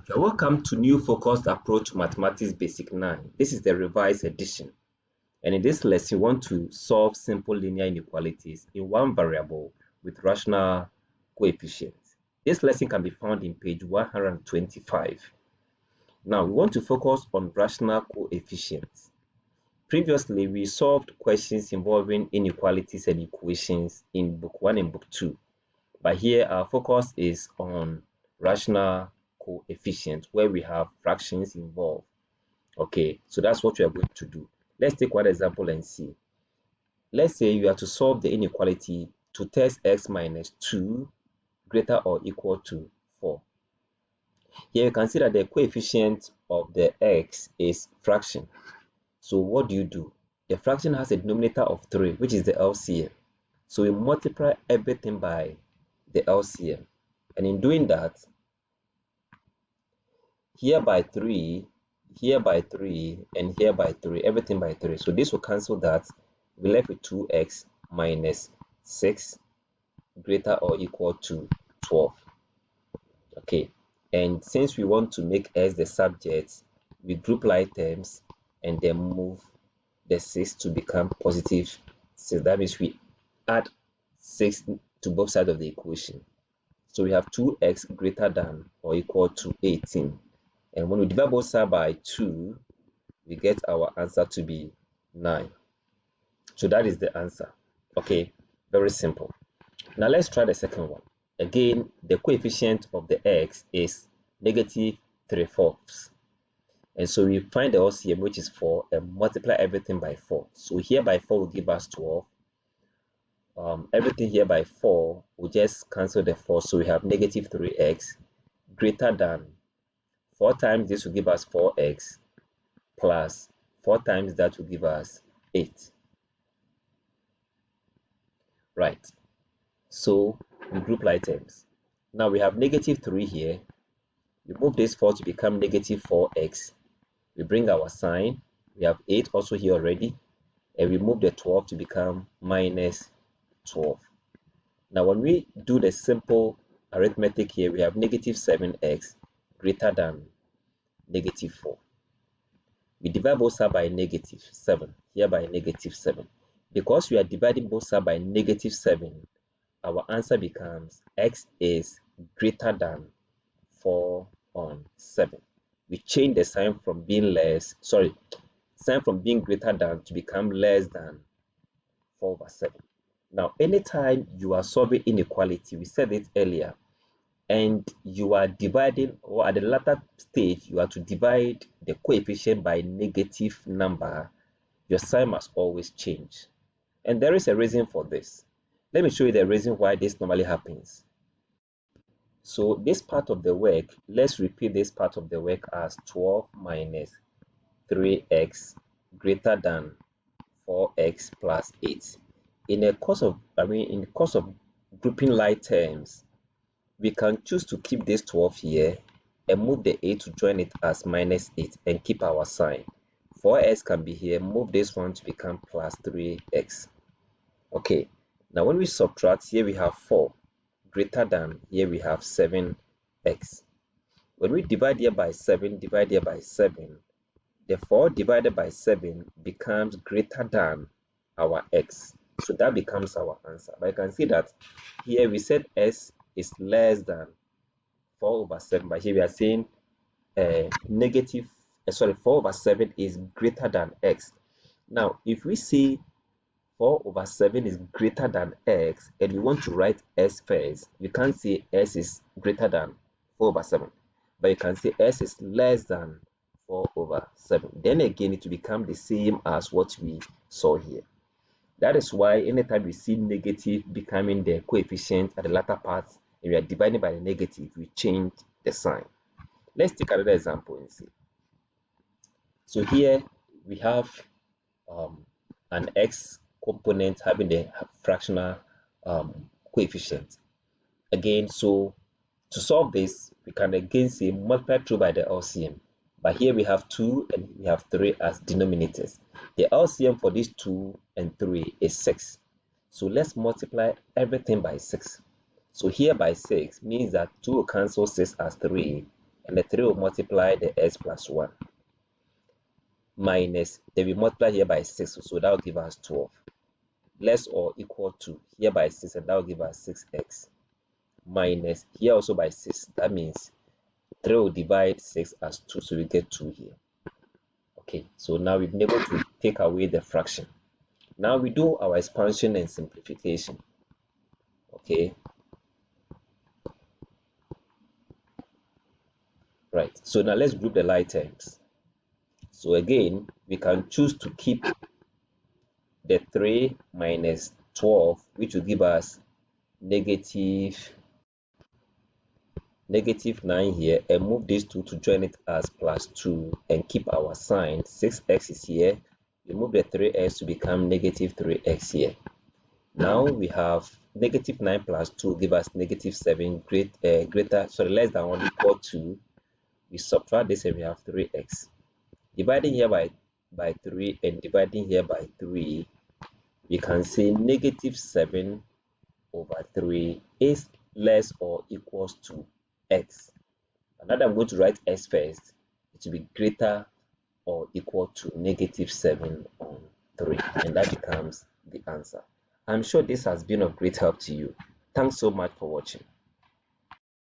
You're welcome to New Focused Approach to Mathematics Basic 9. This is the revised edition. And in this lesson, you want to solve simple linear inequalities in one variable with rational coefficients. This lesson can be found in page 125. Now, we want to focus on rational coefficients. Previously, we solved questions involving inequalities and equations in book 1 and book 2. But here, our focus is on rational coefficients where we have fractions involved. Okay, so that's what we are going to do. Let's take one example and see. Let's say you are to solve the inequality to test x minus 2 greater or equal to 4. Here you can see that the coefficient of the x is fraction. So what do? The fraction has a denominator of 3, which is the LCM. So we multiply everything by the LCM. And in doing that, here by 3, here by 3, and here by 3, everything by 3. So this will cancel that. We're left with 2x minus 6 greater or equal to 12. Okay, and since we want to make x the subject, we group like terms and then move the 6 to become positive 6. That means we add 6 to both sides of the equation. So we have 2x greater than or equal to 18. And when we divide both sides by 2, we get our answer to be 9. So that is the answer. Okay, very simple. Now let's try the second one. Again, the coefficient of the x is negative 3/4. And so we find the LCM, which is 4, and multiply everything by 4. So here by 4 will give us 12. Everything here by 4 will just cancel the 4. So we have negative 3x greater than 4 times this will give us 4x plus 4 times that will give us 8. Right. So we group like terms. Now we have negative 3 here. We move this 4 to become negative 4x. We bring our sign. We have 8 also here already. And we move the 12 to become minus 12. Now when we do the simple arithmetic here, we have negative 7x greater than negative 4. We divide both sides by negative 7, here by negative 7. Because we are dividing both sides by negative 7, our answer becomes x is greater than 4 on 7. We change the sign from being greater than to become less than 4/7. Now, anytime you are solving inequality, we said it earlier, and you are dividing, or at the latter stage, you are to divide the coefficient by negative number, your sign must always change. And there is a reason for this. Let me show you the reason why this normally happens. So this part of the work, let's repeat this part of the work as 12 minus 3x greater than 4x plus 8. In the course of grouping like terms, we can choose to keep this 12 here and move the 8 to join it as minus 8 and keep our sign. 4x can be here, move this one to become plus 3x. Okay, now when we subtract, here we have 4 greater than, here we have 7x. When we divide here by 7, divide here by 7, the 4 divided by 7 becomes greater than our x. So that becomes our answer. But you can see that here we said s is less than 4/7, but here we are saying 4/7 is greater than x. Now, if we see 4/7 is greater than x and we want to write s first, you can't say s is greater than 4/7, but you can say s is less than 4/7. Then again, it will become the same as what we saw here. That is why anytime we see negative becoming the coefficient at the latter part and we are dividing by the negative, we change the sign. Let's take another example and see. So here we have an x component having the fractional coefficient. Again, so to solve this, we can again say multiply through by the LCM. But here we have 2 and we have 3 as denominators. The LCM for these 2 and 3 is 6. So let's multiply everything by 6. So here by 6 means that 2 will cancel 6 as 3 and the 3 will multiply the x plus 1 minus, then we multiply here by 6, so that will give us 12, less or equal to here by 6, and that will give us 6x, minus here also by 6. That means 3 will divide 6 as 2, so we get 2 here. Okay, so now we've been able to take away the fraction. Now we do our expansion and simplification. Okay, right, so now let's group the like terms. So again, we can choose to keep the 3 minus 12, which will give us negative 9 here, and move these two to join it as plus 2 and keep our sign. 6x is here. We move the 3x to become negative 3x here. Now we have negative 9 plus 2 give us negative 7 less than 1 equal to. We subtract this and we have 3x. Dividing here by 3 and dividing here by 3, we can say negative 7 over 3 is less or equals to x. Now that I'm going to write x first, it will be greater or equal to negative 7 on 3, and that becomes the answer. I'm sure this has been of great help to you. Thanks so much for watching.